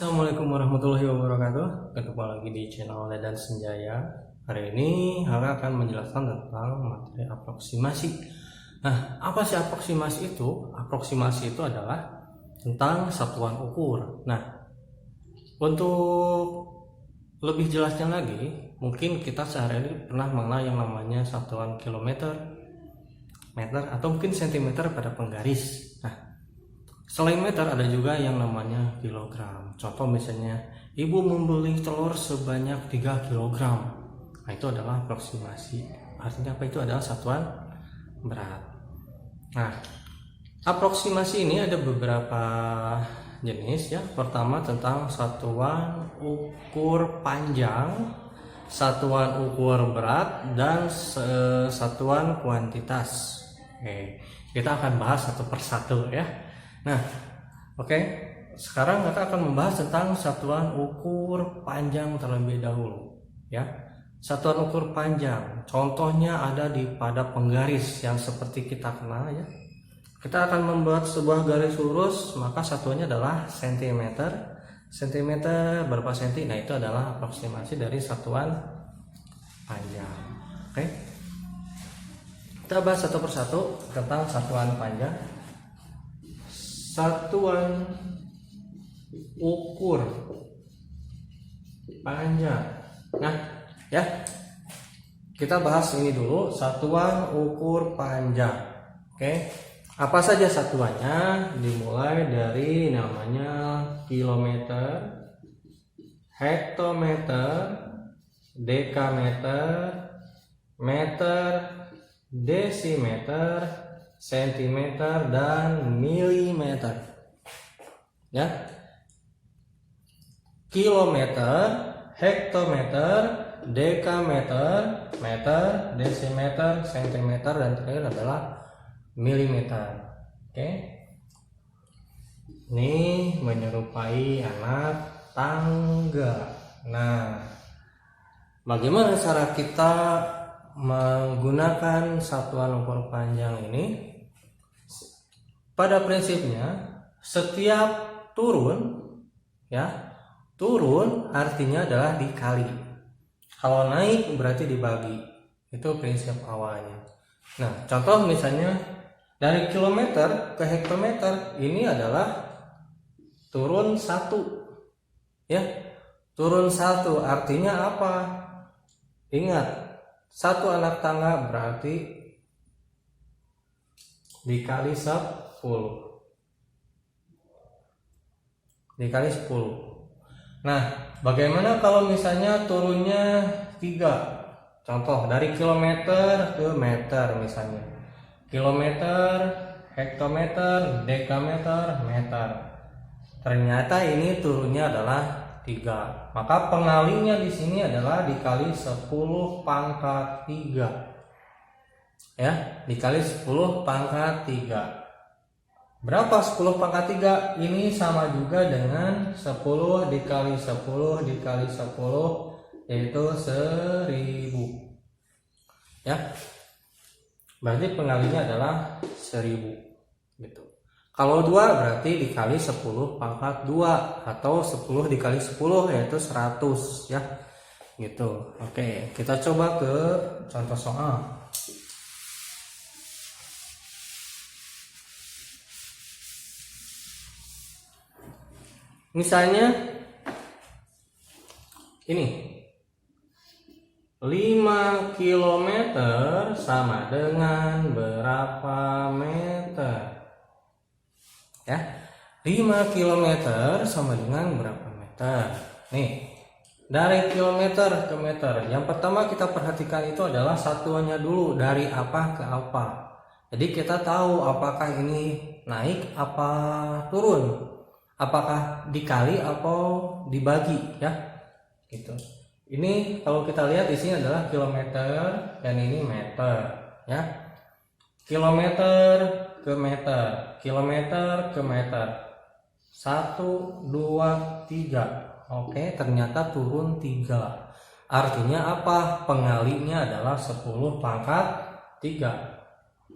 Assalamualaikum warahmatullahi wabarakatuh. Ketemu lagi di channel Ledan Senjaya. Hari ini Hara akan menjelaskan tentang materi aproksimasi. Nah, apa sih aproksimasi itu? Aproksimasi itu adalah tentang satuan ukur. Nah, untuk lebih jelasnya lagi, mungkin kita sehari-hari pernah mengenal yang namanya satuan kilometer, meter, atau mungkin sentimeter pada penggaris. Nah, selain meter ada juga yang namanya kilogram. Contoh misalnya, ibu membeli telur sebanyak 3 kilogram. Nah, itu adalah aproksimasi. Artinya apa? Itu adalah satuan berat. Nah, aproksimasi ini ada beberapa jenis ya. Pertama tentang satuan ukur panjang, satuan ukur berat, dan satuan kuantitas. Oke, kita akan bahas satu persatu ya. Nah, oke. Sekarang kita akan membahas tentang satuan ukur panjang terlebih dahulu, ya. Satuan ukur panjang, contohnya ada pada penggaris yang seperti kita kenal ya. Kita akan membuat sebuah garis lurus, maka satuannya adalah sentimeter. Sentimeter berapa senti? Nah, itu adalah aproksimasi dari satuan panjang. Oke. Kita bahas satu persatu tentang satuan panjang. Satuan ukur panjang. Nah, ya, kita bahas ini dulu, satuan ukur panjang. Oke, apa saja satuannya? Dimulai dari namanya kilometer, hektometer, dekameter, meter, desimeter, sentimeter, dan milimeter ya. Kilometer, hektometer, dekameter, meter, desimeter, sentimeter, dan terakhir adalah milimeter. Oke, ini menyerupai anak tangga. Nah, bagaimana cara kita menggunakan satuan ukur panjang ini? Pada prinsipnya setiap turun ya, turun artinya adalah dikali. Kalau naik berarti dibagi. Itu prinsip awalnya. Nah, contoh misalnya dari kilometer ke hektometer, ini adalah turun 1 ya. Turun 1 artinya apa? Ingat, satu anak tangga berarti dikali 10. Dikali 10. Nah, bagaimana kalau misalnya turunnya 3? Contoh dari kilometer ke meter misalnya. Kilometer, hektometer, dekameter, meter. Ternyata ini turunnya adalah 3. Maka pengalinya di sini adalah dikali 10 pangkat 3. Ya, dikali 10 pangkat 3. Berapa 10 pangkat 3? Ini sama juga dengan 10 dikali 10 dikali 10, yaitu 1000. Ya. Berarti pengalinya adalah 1000 gitu. Kalau 2 berarti dikali 10 pangkat 2 atau 10 dikali 10 yaitu 100 ya. Gitu. Oke, kita coba ke contoh soal. Misalnya ini 5 km sama dengan berapa meter? Ya, 5 km sama dengan berapa meter? Nih, dari kilometer ke meter, yang pertama kita perhatikan itu adalah satuannya dulu, dari apa ke apa. Jadi kita tahu apakah ini naik apa turun, apakah dikali atau dibagi ya, gitu. Ini kalau kita lihat di sini adalah kilometer dan ini meter ya. Kilometer ke meter, kilometer ke meter. 1, 2, 3. Oke, ternyata turun 3. Artinya apa? Pengalinya adalah 10 pangkat 3.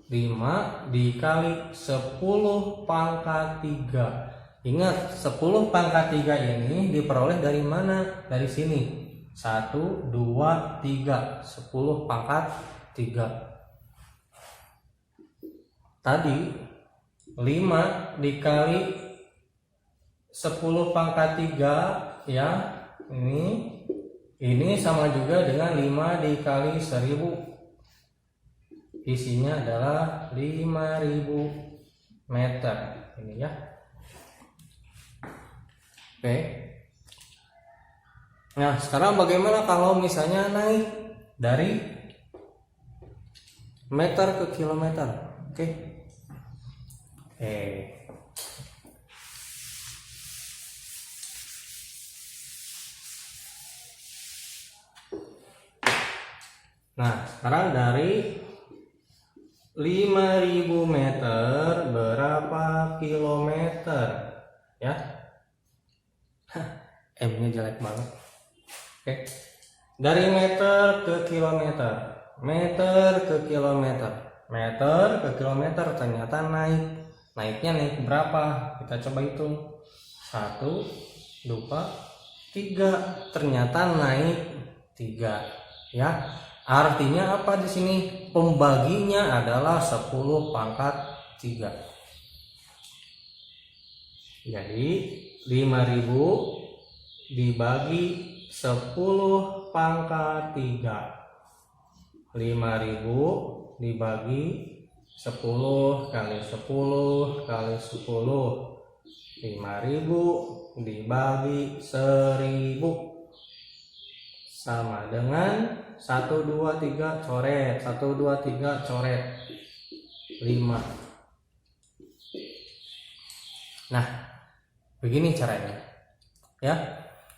5 dikali 10 pangkat 3 Ingat, 10 pangkat 3 ini diperoleh dari mana? Dari sini. 1, 2, 3. 10 pangkat 3. Tadi 5 dikali 10 pangkat 3 ya. Ini sama juga dengan 5 dikali 1000. Isinya adalah 5000 meter. Ini ya. Oke. Nah, sekarang bagaimana kalau misalnya naik dari meter ke kilometer? Oke. Nah, sekarang dari 5000 meter berapa kilometer? Ya. M-nya jelek banget. Oke. Dari meter ke kilometer. Meter ke kilometer. Meter ke kilometer ternyata naik. Naiknya naik berapa? Kita coba hitung. 1, 2, 3. Ternyata naik 3. Ya. Artinya apa di sini? Pembaginya adalah 10 pangkat 3. Jadi 5000 dibagi 10 pangkat 3. 5000 dibagi 10 kali 10 kali 10. 5000 dibagi 1000 sama dengan 1, 2, 3 coret. 1, 2, 3 coret 5. Nah, begini caranya ya.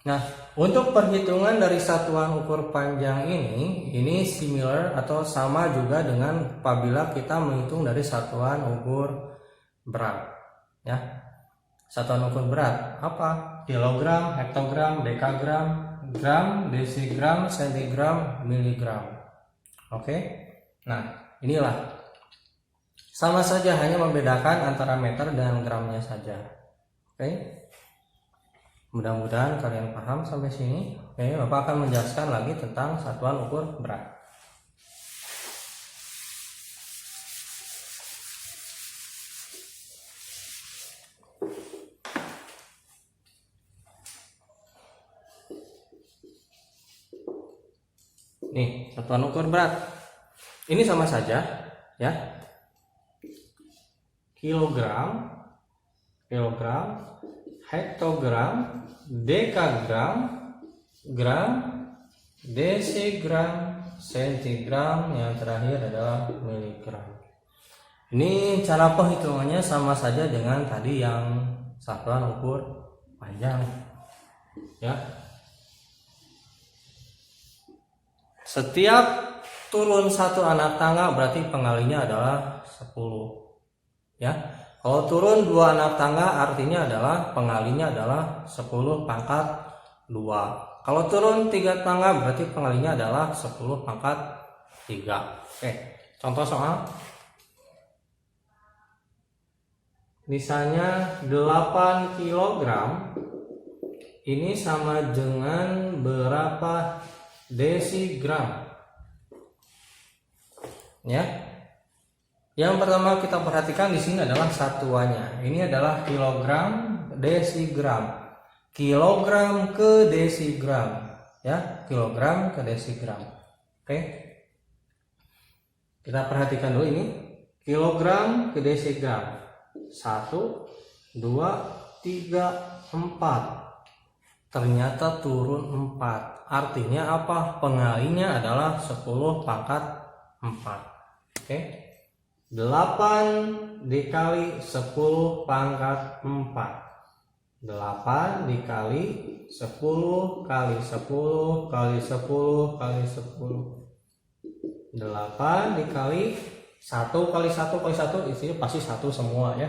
Nah, untuk perhitungan dari satuan ukur panjang ini similar atau sama juga dengan apabila kita menghitung dari satuan ukur berat ya. Satuan ukur berat apa? Kilogram, hektogram, dekagram, gram, desigram, sentigram, miligram. Oke. Nah, inilah sama saja, hanya membedakan antara meter dan gramnya saja. Oke. Mudah-mudahan kalian paham sampai sini. Oke, Bapak akan menjelaskan lagi tentang satuan ukur berat. Nih, satuan ukur berat. Ini sama saja ya. Kilogram, hektogram, dekagram, gram, desigram, sentigram, yang terakhir adalah miligram. Ini cara penghitungannya sama saja dengan tadi yang satuan ukur panjang ya. Setiap turun satu anak tangga berarti pengalinya adalah 10 ya. Kalau turun 2 anak tangga artinya adalah pengalinya adalah 10 pangkat 2. Kalau turun 3 tangga berarti pengalinya adalah 10 pangkat 3. Oke, contoh soal. Misalnya 8 kg ini sama dengan berapa desigram? Ya. Yang pertama kita perhatikan di sini adalah satuannya. Ini adalah kilogram, desigram. Kilogram ke desigram, ya, kilogram ke desigram. Oke. Kita perhatikan dulu ini. Kilogram ke desigram. 1, 2, 3, 4. Ternyata turun 4. Artinya apa? Pengalinya adalah 10 pangkat 4. Oke. 8 dikali 10 pangkat 4. 8 dikali 10 kali 10 kali 10 kali 10. 8 dikali 1 kali 1 kali 1, isinya pasti 1 semua ya.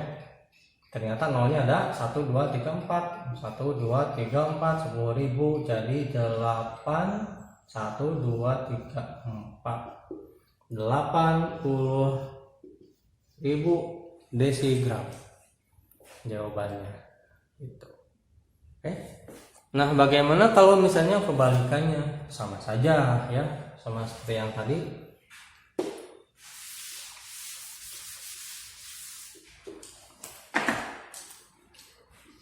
Ternyata nolnya ada 1, 2, 3, 4. 1, 2, 3, 4, 10.000. Jadi 8, 1, 2, 3, 4. 80.000 desigram jawabannya. Gitu. Oke. Nah, bagaimana kalau misalnya kebalikannya? Sama saja ya, sama seperti yang tadi.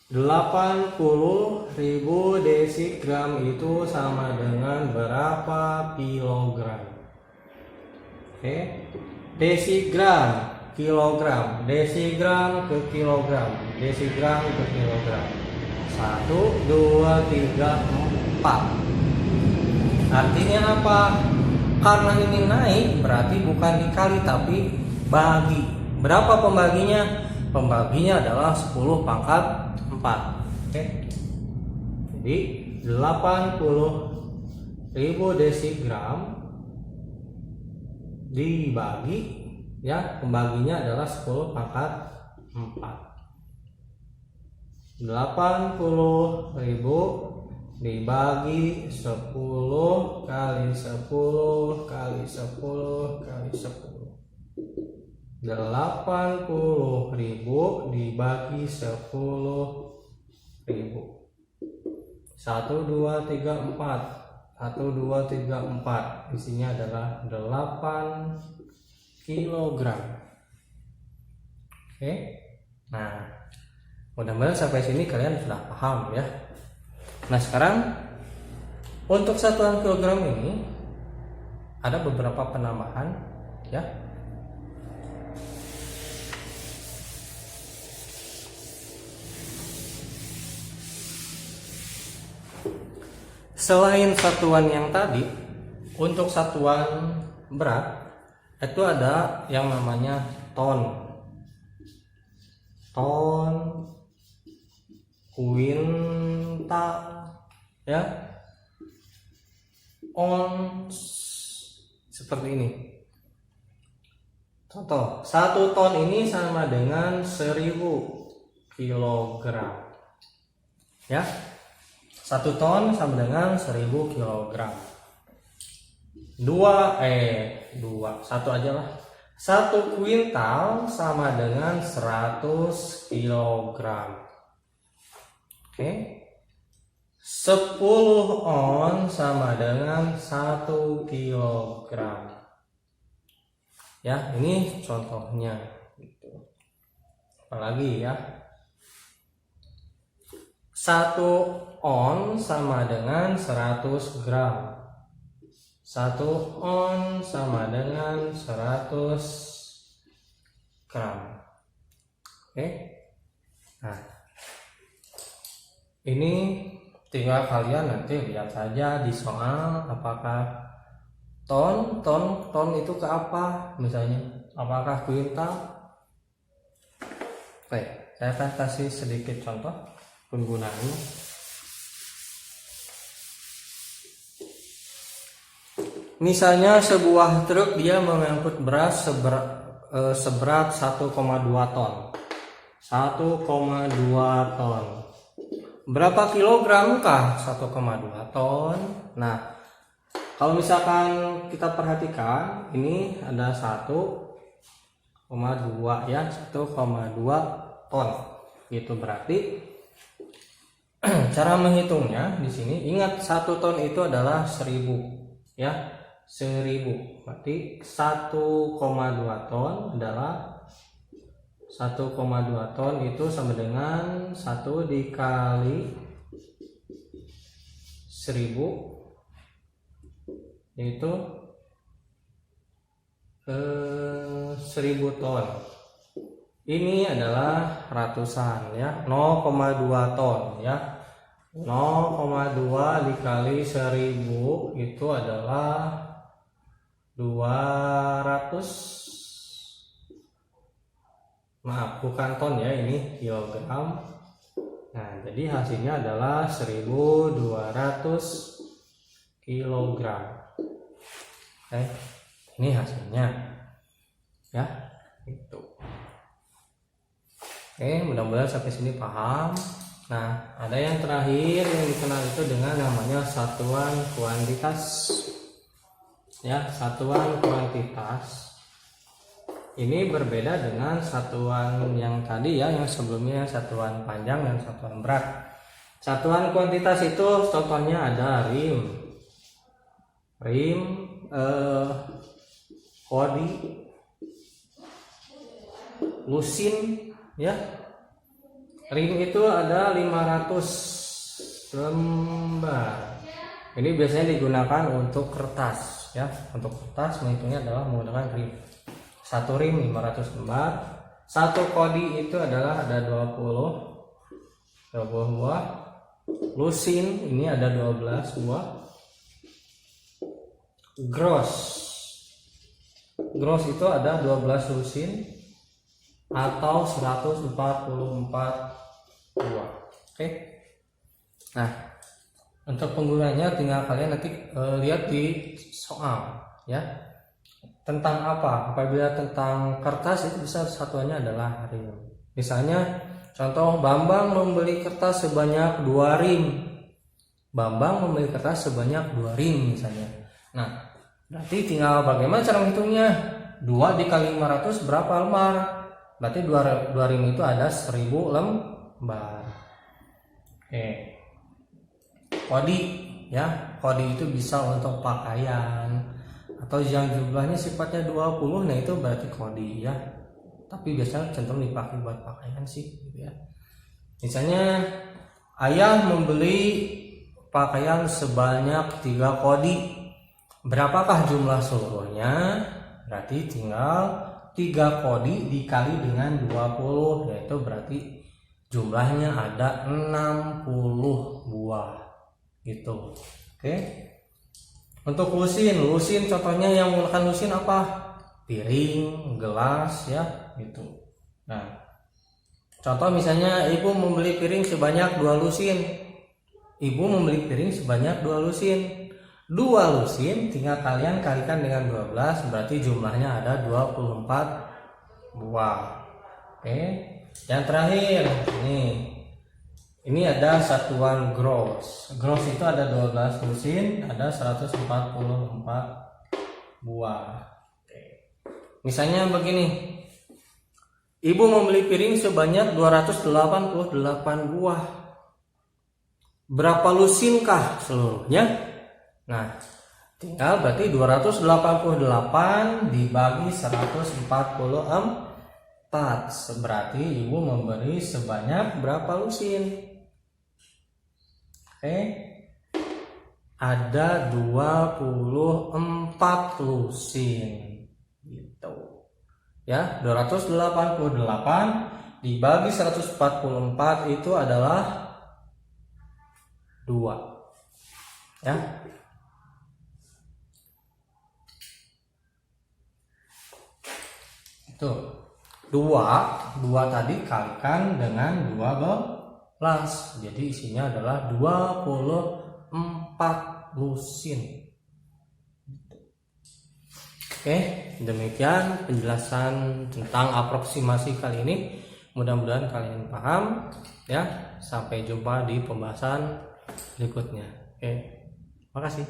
"80.000 desigram itu sama dengan berapa kilogram?" Oke. Desigram, kilogram, desigram ke kilogram, desigram ke kilogram. 1, 2, 3, 4. Artinya apa? Karena ini naik berarti bukan dikali tapi bagi. Berapa pembaginya? Pembaginya adalah 10 pangkat 4. Oke. Jadi 80.000 desigram dibagi, ya, pembaginya adalah 10 pangkat 4. 80.000 dibagi 10 kali 10 kali 10 kali 10. 80.000 dibagi 10.000. 1, 2, 3, 4. 1, 2, 3, 4. Isinya adalah 8 kilogram. Oke. Nah, mudah-mudahan sampai sini kalian sudah paham ya. Nah, sekarang untuk satuan kilogram ini ada beberapa penambahan ya. Selain satuan yang tadi, untuk satuan berat itu ada yang namanya ton. Ton, kuintal, ya, ons, seperti ini. Contoh, 1 ton ini sama dengan 1000 kilogram. Ya, 1 ton sama dengan 1000 kilogram. 1 aja lah. 1 kuintal sama dengan 100 kilogram. Oke. 10 on sama dengan 1 kilogram. Ya, ini contohnya gitu. Apalagi ya. 1 on sama dengan 100 gram. 1 on sama dengan 100 gram. Oke. Nah, ini tinggal kalian nanti lihat saja di soal apakah ton itu ke apa, misalnya apakah kuintal. Oke, saya akan kasih sedikit contoh penggunaannya. Misalnya sebuah truk dia mengangkut beras seberat 1,2 ton. 1,2 ton. Berapa kilogram kah 1,2 ton? Nah, kalau misalkan kita perhatikan, ini ada 1,2 ya, 1,2 ton. Itu berarti cara menghitungnya di sini, ingat 1 ton itu adalah 1000 ya. 1000 berarti 1,2 ton adalah 1,2 ton itu sama dengan 1 dikali 1000, yaitu 1000 ton. Ini adalah ratusan ya, 0,2 ton ya. 0,2 dikali 1000 itu adalah 200, maaf bukan ton ya, ini kilogram. Nah, jadi hasilnya adalah 1200 kilogram. Oke, ini hasilnya ya, itu. Oke, mudah-mudahan sampai sini paham. Nah, ada yang terakhir yang dikenal itu dengan namanya satuan kuantitas. Ya, satuan kuantitas. ini berbeda dengan satuan yang tadi ya, yang sebelumnya satuan panjang dan satuan berat. Satuan kuantitas itu contohnya ada rim, kodi, lusin ya. Rim itu ada 500 lembar. Ini biasanya digunakan untuk kertas ya. Untuk kertas menghitungnya adalah menggunakan rim. Satu rim 500 lembar. Satu kodi itu adalah ada 20 buah. Lusin ini ada 12 buah. Gross itu ada 12 lusin atau 144 buah. Oke. Nah, untuk penggunanya tinggal kalian nanti lihat di soal ya. Tentang apa? Apabila tentang kertas itu bisa satuannya adalah rim. Misalnya contoh, Bambang membeli kertas sebanyak 2 rim. Bambang membeli kertas sebanyak 2 rim misalnya. Nah, berarti tinggal bagaimana cara menghitungnya? 2 dikali 500 berapa lembar? Berarti 2 rim itu ada 1000 lembar. Oke. Kodi ya. Kodi itu bisa untuk pakaian atau yang jumlahnya sifatnya 20, nah itu berarti kodi ya. Tapi biasanya cenderung dipakai buat pakaian sih gitu ya. Misalnya ayah membeli pakaian sebanyak 3 kodi. Berapakah jumlah seluruhnya? Berarti tinggal 3 kodi dikali dengan 20, yaitu berarti jumlahnya ada 60 buah gitu. Oke. Untuk lusin contohnya yang menggunakan lusin apa? Piring, gelas ya gitu. Nah, contoh misalnya ibu membeli piring sebanyak 2 lusin. Ibu membeli piring sebanyak 2 lusin. 2 lusin tinggal kalian kalikan dengan 12, berarti jumlahnya ada 24 buah. Oke. Yang terakhir ini ada satuan gross. Gross itu ada 12 lusin, ada 144 buah. Oke. Misalnya begini. Ibu membeli piring sebanyak 288 buah. Berapa lusinkah seluruhnya? Nah, tinggal berarti 288 dibagi 144. Berarti ibu memberi sebanyak berapa lusin? Oke. Ada 24 lusin gitu. Ya, 288 dibagi 144 itu adalah 2. Ya. Itu 2 tadi kalikan dengan 12. Jadi isinya adalah 24 lusin. Oke, demikian penjelasan tentang aproksimasi kali ini. Mudah-mudahan kalian paham ya. Sampai jumpa di pembahasan berikutnya. Oke. Makasih.